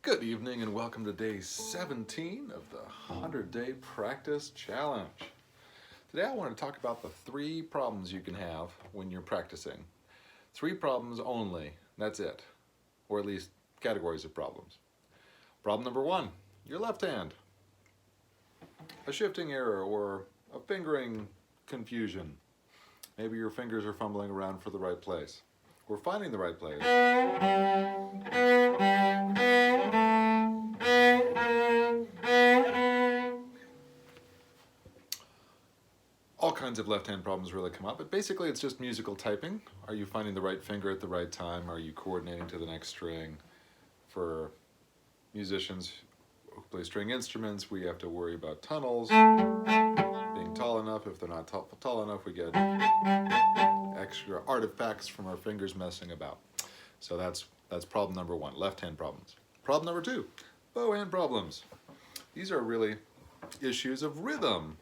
Good evening and welcome to day 17 of the 100-day practice challenge. Today I want to talk about the 3 problems you can have when you're practicing. 3 problems only, that's it. Or at least categories of problems. Problem number 1, your left hand. A shifting error or a fingering confusion. Maybe your fingers are fumbling around for the right place. Or finding the right place. All kinds of left-hand problems really come up, but basically it's just musical typing. Are you finding the right finger at the right time? Are you coordinating to the next string? For musicians who play string instruments, we have to worry about tunnels, being tall enough. If they're not tall enough, we get extra artifacts from our fingers messing about. So that's problem number 1, left-hand problems. Problem number 2, bow hand problems. These are really issues of rhythm.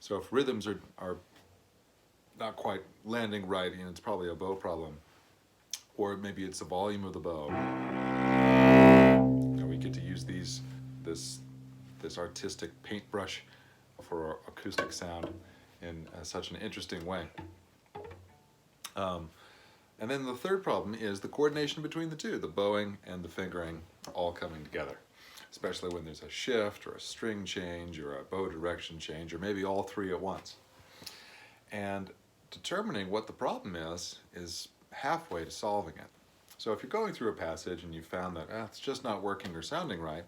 So if rhythms are not quite landing right, and it's probably a bow problem. Or maybe it's the volume of the bow. And we get to use this artistic paintbrush for acoustic sound in such an interesting way. And then the third problem is the coordination between the two, the bowing and the fingering all coming together, especially when there's a shift or a string change or a bow direction change, or maybe all 3 at once. And determining what the problem is halfway to solving it. So if you're going through a passage and you found that it's just not working or sounding right,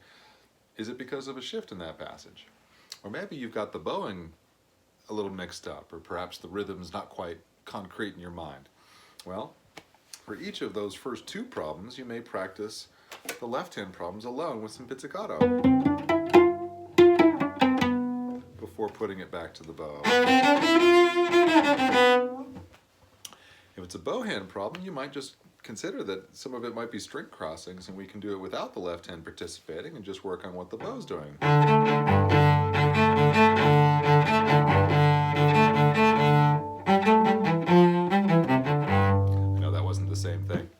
is it because of a shift in that passage? Or maybe you've got the bowing a little mixed up, or perhaps the rhythm's not quite concrete in your mind. Well, for each of those first 2 problems, you may practice the left-hand problems alone with some pizzicato before putting it back to the bow. If it's a bow hand problem, you might just consider that some of it might be string crossings, and we can do it without the left hand participating and just work on what the bow's doing. I know that wasn't the same thing.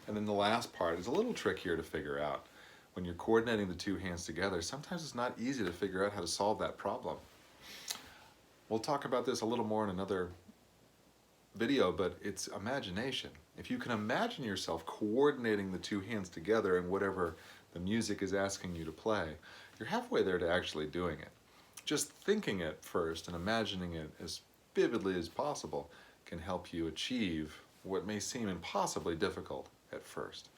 And then the last part is a little trickier to figure out. When you're coordinating the 2 hands together, sometimes it's not easy to figure out how to solve that problem. We'll talk about this a little more in another video, but it's imagination. If you can imagine yourself coordinating the 2 hands together in whatever the music is asking you to play, you're halfway there to actually doing it. Just thinking it first and imagining it as vividly as possible can help you achieve what may seem impossibly difficult at first.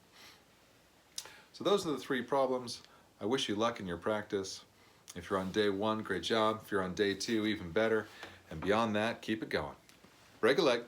So those are the 3 problems. I wish you luck in your practice. If you're on day 1, great job. If you're on day 2, even better. And beyond that, keep it going. Break a leg.